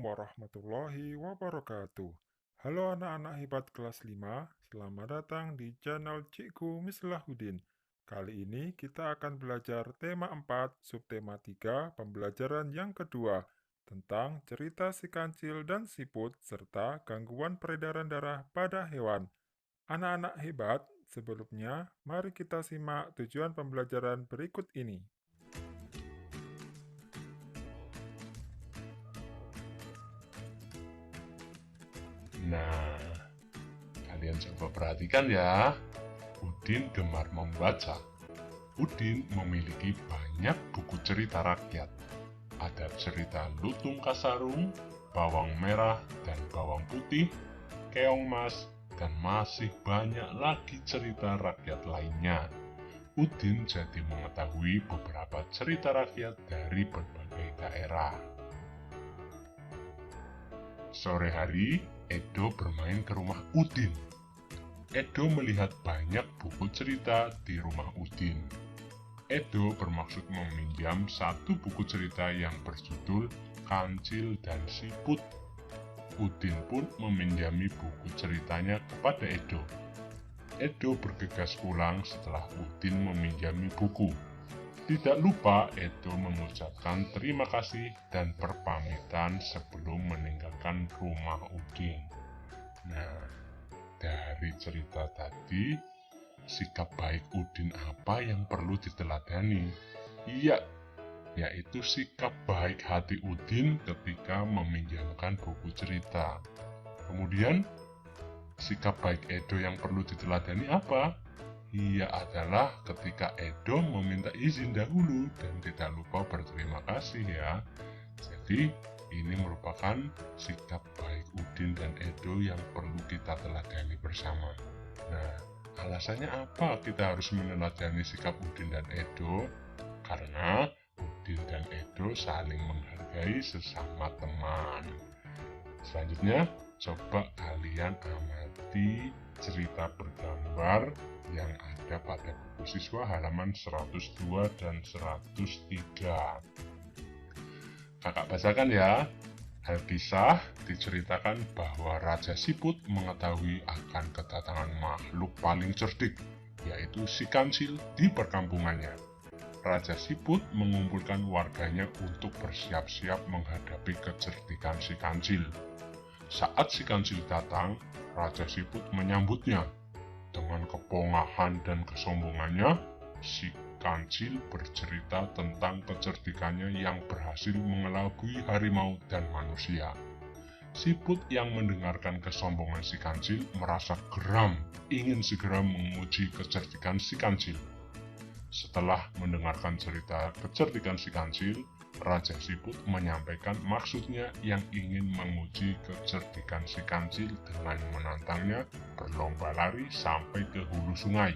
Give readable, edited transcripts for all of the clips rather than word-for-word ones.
warahmatullahi wabarakatuh. Halo anak-anak hebat kelas 5, selamat datang di channel Cikgu Mislahuddin. Kali ini kita akan belajar tema 4, subtema 3, pembelajaran yang kedua, tentang cerita si kancil dan siput, serta gangguan peredaran darah pada hewan. Anak-anak hebat, sebelumnya mari kita simak tujuan pembelajaran berikut ini. Nah, kalian coba perhatikan ya. Udin gemar membaca. Udin memiliki banyak buku cerita rakyat. Ada cerita Lutung Kasarung, Bawang Merah dan Bawang Putih, Keong Mas, dan masih banyak lagi cerita rakyat lainnya. Udin jadi mengetahui beberapa cerita rakyat dari berbagai daerah. Sore hari, Edo bermain ke rumah Udin. Edo melihat banyak buku cerita di rumah Udin. Edo bermaksud meminjam satu buku cerita yang berjudul Kancil dan Siput. Udin pun meminjami buku ceritanya kepada Edo. Edo bergegas pulang setelah Udin meminjami buku. Tidak lupa Edo mengucapkan terima kasih dan berpamitan sebelum meninggalkan rumah Udin. Nah, dari cerita tadi, sikap baik Udin apa yang perlu diteladani? Iya, yaitu sikap baik hati Udin ketika meminjamkan buku cerita. Kemudian, sikap baik Edo yang perlu diteladani apa? Ia adalah ketika Edo meminta izin dahulu dan tidak lupa berterima kasih ya. Jadi ini merupakan sikap baik Udin dan Edo yang perlu kita teladani bersama. Nah, alasannya apa kita harus meneladani sikap Udin dan Edo? Karena Udin dan Edo saling menghargai sesama teman. Selanjutnya, coba kalian amati cerita bergambar yang ada pada buku siswa halaman 102 dan 103. Kakak bacakan ya. Alkisah diceritakan bahwa Raja Siput mengetahui akan kedatangan makhluk paling cerdik, yaitu si kancil di perkampungannya. Raja Siput mengumpulkan warganya untuk bersiap-siap menghadapi kecerdikan si kancil. Saat si kancil datang, Raja Siput menyambutnya. Dengan kepongahan dan kesombongannya, si kancil bercerita tentang kecerdikannya yang berhasil mengelabui harimau dan manusia. Siput yang mendengarkan kesombongan si kancil merasa geram, ingin segera menguji kecerdikan si kancil. Setelah mendengarkan cerita kecerdikan si kancil, Raja Siput menyampaikan maksudnya yang ingin menguji kecerdikan si kancil dengan menantangnya berlomba lari sampai ke hulu sungai.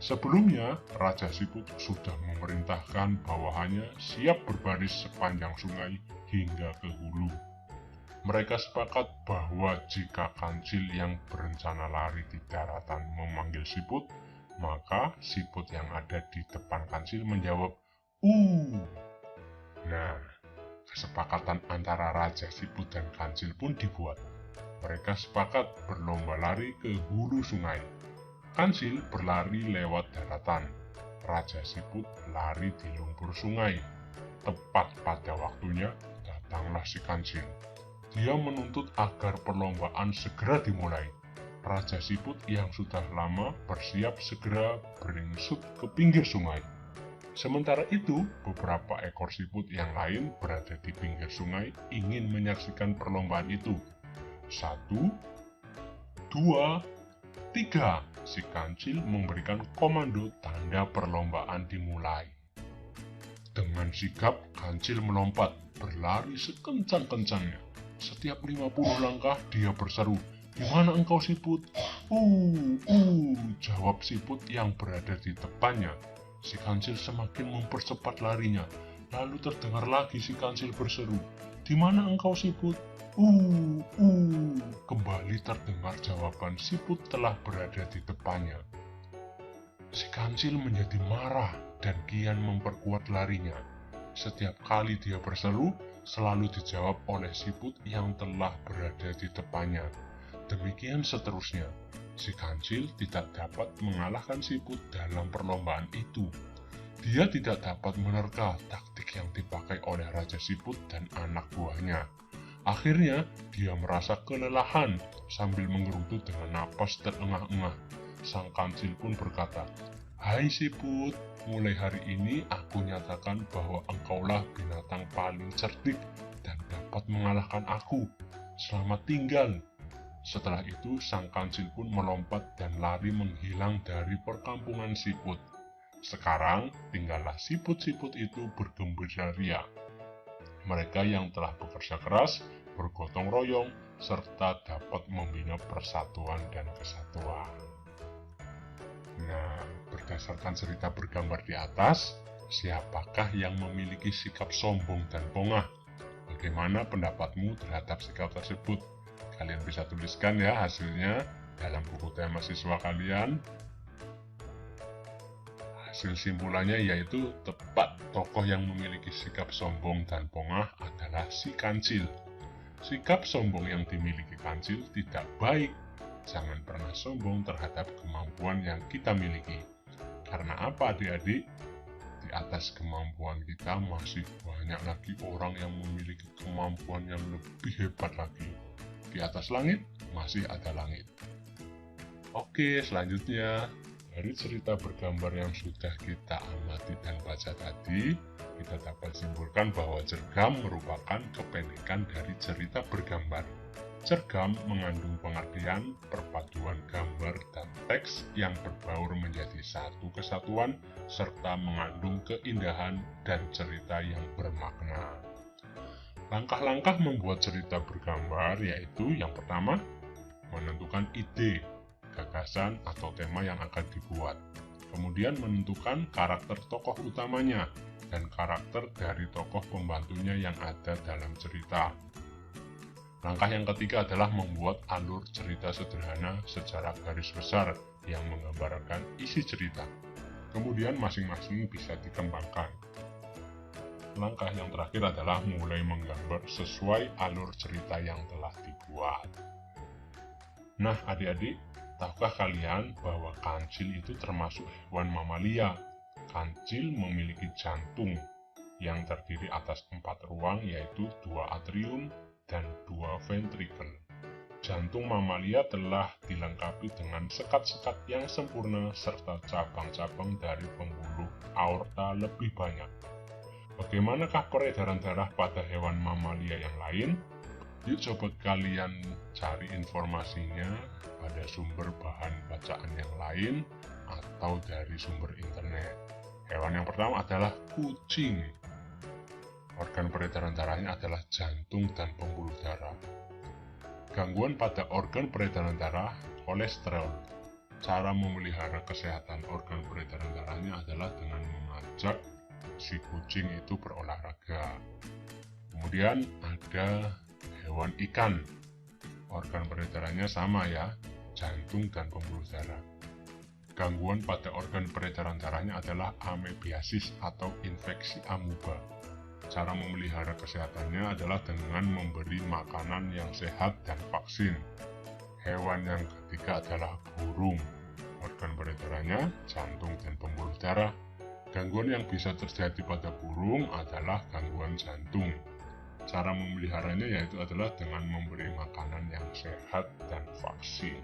Sebelumnya, Raja Siput sudah memerintahkan bawahannya siap berbaris sepanjang sungai hingga ke hulu. Mereka sepakat bahwa jika kancil yang berencana lari di daratan memanggil Siput, maka siput yang ada di depan kancil menjawab, Nah, kesepakatan antara Raja Siput dan kancil pun dibuat. Mereka sepakat berlomba lari ke hulu sungai. Kancil berlari lewat daratan. Raja Siput lari di lumpur sungai. Tepat pada waktunya, datanglah si kancil. Dia menuntut agar perlombaan segera dimulai. Raja Siput yang sudah lama bersiap segera beringsut ke pinggir sungai. Sementara itu, beberapa ekor siput yang lain berada di pinggir sungai ingin menyaksikan perlombaan itu. 1, 2, 3, si kancil memberikan komando tanda perlombaan dimulai. Dengan sigap, kancil melompat, berlari sekencang-kencangnya. Setiap 50 langkah dia berseru, "Di mana engkau siput?" Jawab siput yang berada di depannya. Si kancil semakin mempercepat larinya. Lalu terdengar lagi si kancil berseru, "Di mana engkau siput?" Kembali terdengar jawaban siput telah berada di depannya. Si kancil menjadi marah dan kian memperkuat larinya. Setiap kali dia berseru, selalu dijawab oleh siput yang telah berada di depannya. Demikian seterusnya. Si kancil tidak dapat mengalahkan siput dalam perlombaan itu. Dia tidak dapat menerka taktik yang dipakai oleh Raja Siput dan anak buahnya. Akhirnya, dia merasa kelelahan sambil menggerutu dengan napas terengah-engah. Sang kancil pun berkata, "Hai siput, mulai hari ini aku nyatakan bahwa engkaulah binatang paling cerdik dan dapat mengalahkan aku. Selamat tinggal." Setelah itu, sang kancil pun melompat dan lari menghilang dari perkampungan siput. Sekarang, tinggallah siput-siput itu bergembira ria. Mereka yang telah bekerja keras, bergotong royong, serta dapat membina persatuan dan kesatuan. Nah, berdasarkan cerita bergambar di atas, siapakah yang memiliki sikap sombong dan pongah? Bagaimana pendapatmu terhadap sikap tersebut? Kalian bisa tuliskan ya hasilnya dalam buku tema siswa kalian. Hasil simpulannya yaitu tepat, tokoh yang memiliki sikap sombong dan pongah adalah si kancil. Sikap sombong yang dimiliki kancil tidak baik. Jangan pernah sombong terhadap kemampuan yang kita miliki. Karena apa adik-adik? Di atas kemampuan kita masih banyak lagi orang yang memiliki kemampuan yang lebih hebat lagi. Di atas langit masih ada langit. Oke, selanjutnya dari cerita bergambar yang sudah kita amati dan baca tadi, kita dapat simpulkan bahwa cergam merupakan kependekan dari cerita bergambar. Cergam mengandung pengertian perpaduan gambar dan teks yang berbaur menjadi satu kesatuan, serta mengandung keindahan dan cerita yang bermakna. Langkah-langkah membuat cerita bergambar yaitu yang pertama, menentukan ide, gagasan atau tema yang akan dibuat. Kemudian menentukan karakter tokoh utamanya dan karakter dari tokoh pembantunya yang ada dalam cerita. Langkah yang ketiga adalah membuat alur cerita sederhana secara garis besar yang menggambarkan isi cerita. Kemudian masing-masing bisa dikembangkan. Langkah yang terakhir adalah mulai menggambar sesuai alur cerita yang telah dibuat. Nah adik-adik, tahukah kalian bahwa kancil itu termasuk hewan mamalia? Kancil memiliki jantung yang terdiri atas 4 ruang yaitu 2 atrium dan 2 ventrikel. Jantung mamalia telah dilengkapi dengan sekat-sekat yang sempurna serta cabang-cabang dari pembuluh aorta lebih banyak. Bagaimanakah peredaran darah pada hewan mamalia yang lain? Yuk coba kalian cari informasinya pada sumber bahan bacaan yang lain atau dari sumber internet. Hewan yang pertama adalah kucing. Organ peredaran darahnya adalah jantung dan pembuluh darah. Gangguan pada organ peredaran darah, kolesterol. Cara memelihara kesehatan organ peredaran darahnya adalah dengan mengajak si kucing itu berolahraga. Kemudian ada hewan ikan. Organ peredarannya sama ya, jantung dan pembuluh darah. Gangguan pada organ peredaran darahnya adalah amebiasis atau infeksi amuba. Cara memelihara kesehatannya adalah dengan memberi makanan yang sehat dan vaksin. Hewan yang ketiga adalah burung. Organ peredarannya jantung dan pembuluh darah. Gangguan yang bisa terjadi pada burung adalah gangguan jantung. Cara memeliharanya yaitu adalah dengan memberi makanan yang sehat dan vaksin.